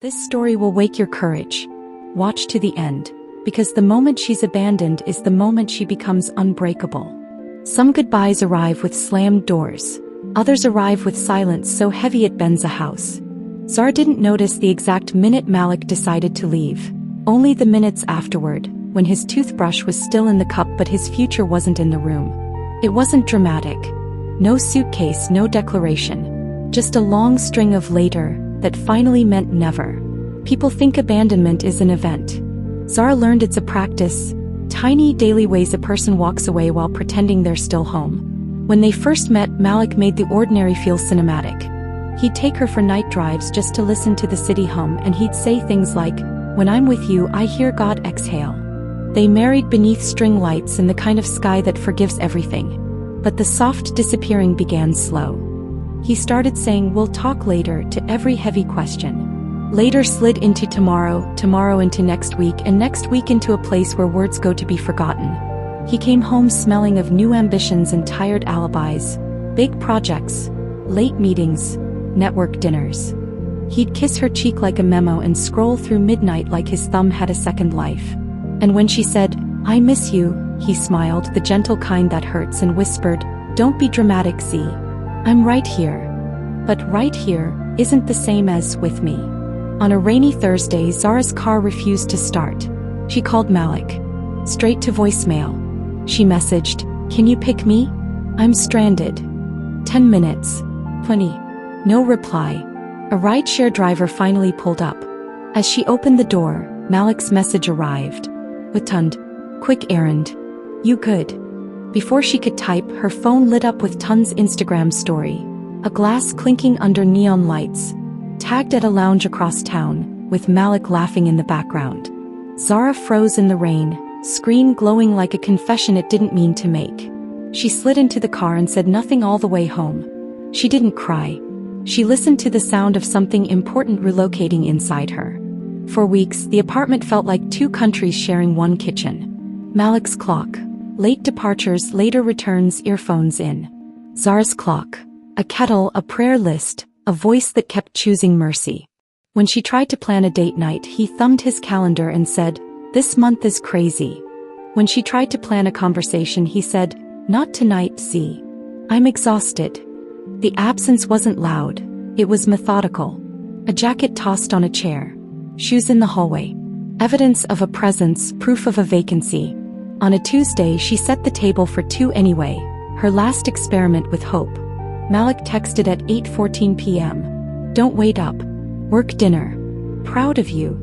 This story will wake your courage. Watch to the end, because the moment she's abandoned is the moment she becomes unbreakable. Some goodbyes arrive with slammed doors. Others arrive with silence so heavy it bends a house. Zara didn't notice the exact minute Malik decided to leave. Only the minutes afterward, when his toothbrush was still in the cup but his future wasn't in the room. It wasn't dramatic. No suitcase, no declaration. Just a long string of later that finally meant never. People think abandonment is an event. Zara learned it's a practice. Tiny daily ways a person walks away while pretending they're still home. When they first met, Malik made the ordinary feel cinematic. He'd take her for night drives just to listen to the city hum, and he'd say things like, "When I'm with you, I hear God exhale." They married beneath string lights and the kind of sky that forgives everything. But the soft disappearing began slow. He started saying "we'll talk later" to every heavy question. Later slid into tomorrow, tomorrow into next week, and next week into a place where words go to be forgotten. He came home smelling of new ambitions and tired alibis, big projects, late meetings, network dinners. He'd kiss her cheek like a memo and scroll through midnight like his thumb had a second life. And when she said, "I miss you," he smiled, the gentle kind that hurts, and whispered, "Don't be dramatic, Z. I'm right here." But right here isn't the same as with me. On a rainy Thursday, Zara's car refused to start. She called Malik. Straight to voicemail. She messaged, "Can you pick me? I'm stranded. 10 minutes. 20. No reply. A rideshare driver finally pulled up. As she opened the door, Malik's message arrived. Utund. Quick errand. You good? Before she could type, her phone lit up with Tun's Instagram story. A glass clinking under neon lights. Tagged at a lounge across town, with Malik laughing in the background. Zara froze in the rain, screen glowing like a confession it didn't mean to make. She slid into the car and said nothing all the way home. She didn't cry. She listened to the sound of something important relocating inside her. For weeks, the apartment felt like two countries sharing one kitchen. Malik's clock. Late departures, later returns, earphones in. Zara's clock. A kettle, a prayer list, a voice that kept choosing mercy. When she tried to plan a date night, he thumbed his calendar and said, "This month is crazy." When she tried to plan a conversation, he said, "Not tonight, Z. I'm exhausted." The absence wasn't loud. It was methodical. A jacket tossed on a chair. Shoes in the hallway. Evidence of a presence, proof of a vacancy. On a Tuesday, she set the table for two anyway, her last experiment with hope. Malik texted at 8:14 p.m. "Don't wait up. Work dinner. Proud of you."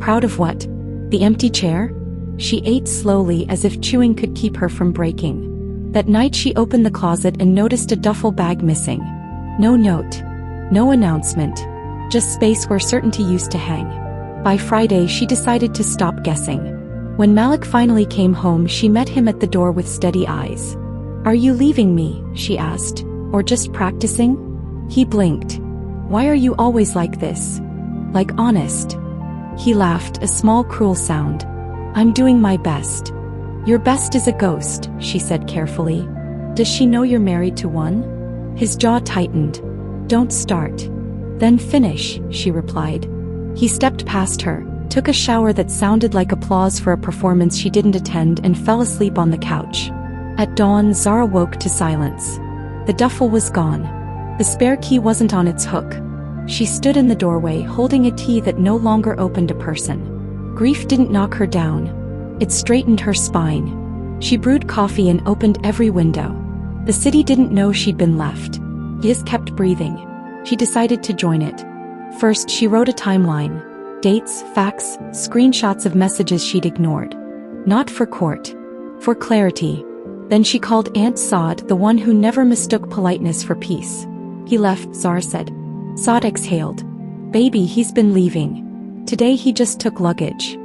Proud of what? The empty chair? She ate slowly as if chewing could keep her from breaking. That night she opened the closet and noticed a duffel bag missing. No note. No announcement. Just space where certainty used to hang. By Friday she decided to stop guessing. When Malik finally came home, she met him at the door with steady eyes. "Are you leaving me?" she asked. "Or just practicing?" He blinked. "Why are you always like this? Like honest?" He laughed, a small cruel sound. "I'm doing my best." "Your best is a ghost," she said carefully. "Does she know you're married to one?" His jaw tightened. "Don't start. Then finish," she replied. He stepped past her, took a shower that sounded like applause for a performance she didn't attend, and fell asleep on the couch. At dawn, Zara woke to silence. The duffel was gone. The spare key wasn't on its hook. She stood in the doorway, holding a tea that no longer opened a person. Grief didn't knock her down. It straightened her spine. She brewed coffee and opened every window. The city didn't know she'd been left. His kept breathing. She decided to join it. First, she wrote a timeline. Dates, facts, screenshots of messages she'd ignored. Not for court. For clarity. Then she called Aunt Saad, the one who never mistook politeness for peace. "He left," Zara said. Saad exhaled. "Baby, he's been leaving. Today he just took luggage."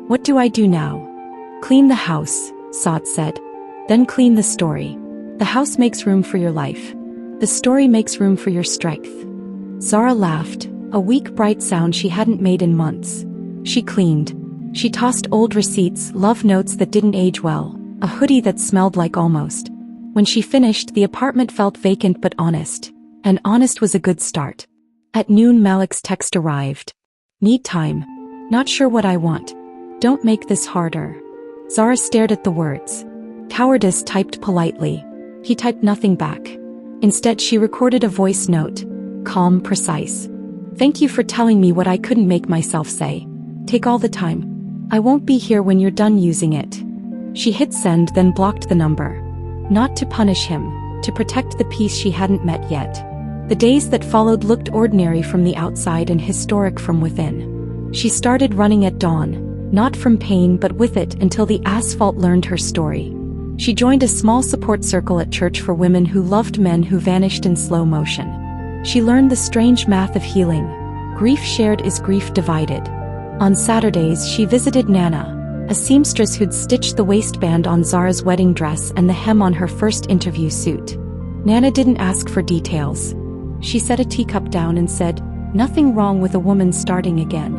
"What do I do now?" "Clean the house," Saad said. "Then clean the story. The house makes room for your life. The story makes room for your strength." Zara laughed, a weak bright sound she hadn't made in months. She cleaned. She tossed old receipts, love notes that didn't age well, a hoodie that smelled like almost. When she finished, the apartment felt vacant but honest. And honest was a good start. At noon, Malik's text arrived. Need time. Not sure what I want. Don't make this harder. Zara stared at the words. Cowardice typed politely. He typed nothing back. Instead, she recorded a voice note. Calm, precise. Thank you for telling me what I couldn't make myself say. Take all the time. I won't be here when you're done using it. She hit send, then blocked the number. Not to punish him, to protect the peace she hadn't met yet. The days that followed looked ordinary from the outside and historic from within. She started running at dawn, not from pain but with it, until the asphalt learned her story. She joined a small support circle at church for women who loved men who vanished in slow motion. She learned the strange math of healing. Grief shared is grief divided. On Saturdays, she visited Nana, a seamstress who'd stitched the waistband on Zara's wedding dress and the hem on her first interview suit. Nana didn't ask for details. She set a teacup down and said, "Nothing wrong with a woman starting again.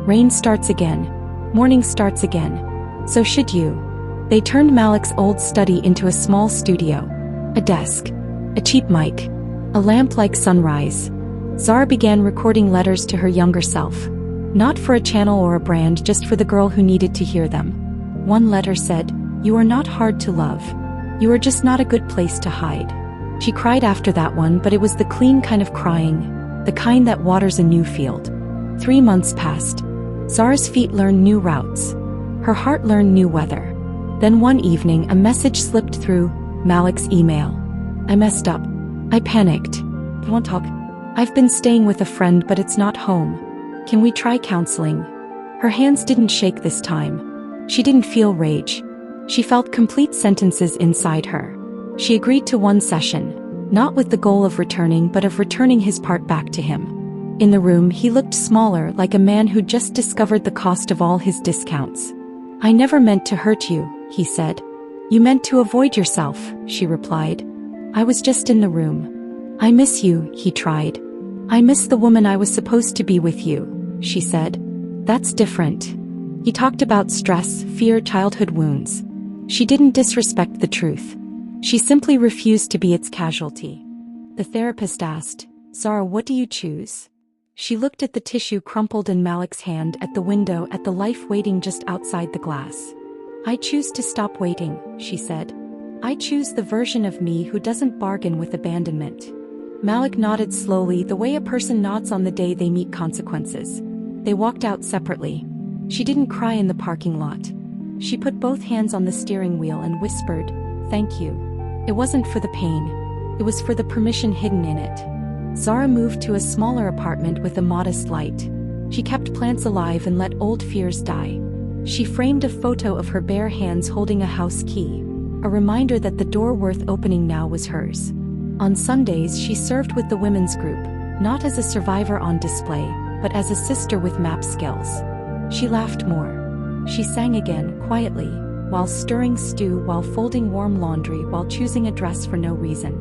Rain starts again. Morning starts again. So should you." They turned Malik's old study into a small studio. A desk. A cheap mic. A lamp like sunrise. Zara began recording letters to her younger self. Not for a channel or a brand, just for the girl who needed to hear them. One letter said, "You are not hard to love. You are just not a good place to hide." She cried after that one, but it was the clean kind of crying, the kind that waters a new field. 3 months passed. Zara's feet learned new routes. Her heart learned new weather. Then one evening a message slipped through, Malik's email. "I messed up. I panicked. Won't talk. I've been staying with a friend but it's not home. Can we try counseling?" Her hands didn't shake this time. She didn't feel rage. She felt complete sentences inside her. She agreed to one session, not with the goal of returning but of returning his part back to him. In the room he looked smaller, like a man who'd just discovered the cost of all his discounts. "I never meant to hurt you," he said. "You meant to avoid yourself," she replied. "I was just in the room." "I miss you," he tried. "I miss the woman I was supposed to be with you," she said. "That's different." He talked about stress, fear, childhood wounds. She didn't disrespect the truth. She simply refused to be its casualty. The therapist asked, "Zara, what do you choose?" She looked at the tissue crumpled in Malik's hand, at the window, at the life waiting just outside the glass. "I choose to stop waiting," she said. "I choose the version of me who doesn't bargain with abandonment." Malik nodded slowly, the way a person nods on the day they meet consequences. They walked out separately. She didn't cry in the parking lot. She put both hands on the steering wheel and whispered, "Thank you." It wasn't for the pain. It was for the permission hidden in it. Zara moved to a smaller apartment with a modest light. She kept plants alive and let old fears die. She framed a photo of her bare hands holding a house key, a reminder that the door worth opening now was hers. On Sundays she served with the women's group, not as a survivor on display, but as a sister with map skills. She laughed more. She sang again, quietly, while stirring stew, while folding warm laundry, while choosing a dress for no reason.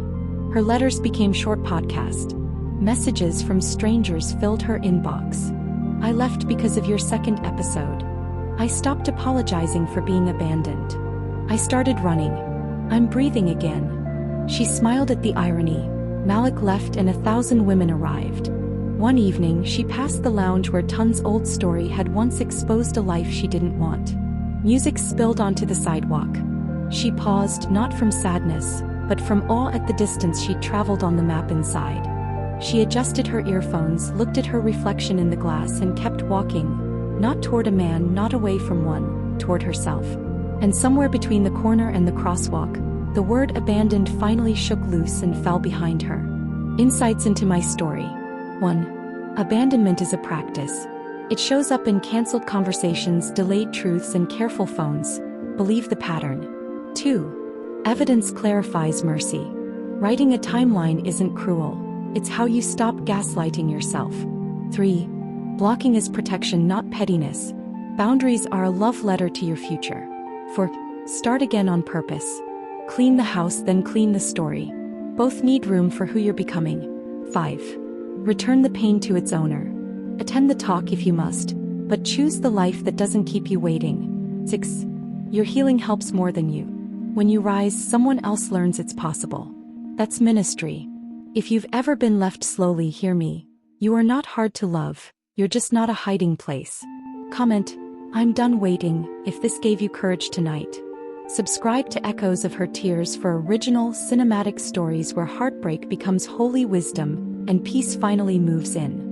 Her letters became short podcasts. Messages from strangers filled her inbox. "I left because of your second episode. I stopped apologizing for being abandoned. I started running. I'm breathing again." She smiled at the irony. Malik left and 1,000 women arrived. One evening she passed the lounge where Tun's old story had once exposed a life she didn't want. Music spilled onto the sidewalk. She paused, not from sadness, but from awe at the distance she'd traveled on the map inside. She adjusted her earphones, looked at her reflection in the glass and kept walking, not toward a man, not away from one, toward herself. And somewhere between the corner and the crosswalk, the word abandoned finally shook loose and fell behind her. Insights into my story. 1. Abandonment is a practice. It shows up in cancelled conversations, delayed truths, and careful phones. Believe the pattern. 2. Evidence clarifies mercy. Writing a timeline isn't cruel. It's how you stop gaslighting yourself. 3. Blocking is protection, not pettiness. Boundaries are a love letter to your future. 4. Start again on purpose. Clean the house, then clean the story. Both need room for who you're becoming. 5. Return the pain to its owner. Attend the talk if you must, but choose the life that doesn't keep you waiting. 6. Your healing helps more than you. When you rise, someone else learns it's possible. That's ministry. If you've ever been left slowly, hear me. You are not hard to love. You're just not a hiding place. Comment, I'm done waiting, if this gave you courage tonight. Subscribe to Echoes of Her Tears for original, cinematic stories where heartbreak becomes holy wisdom and peace finally moves in.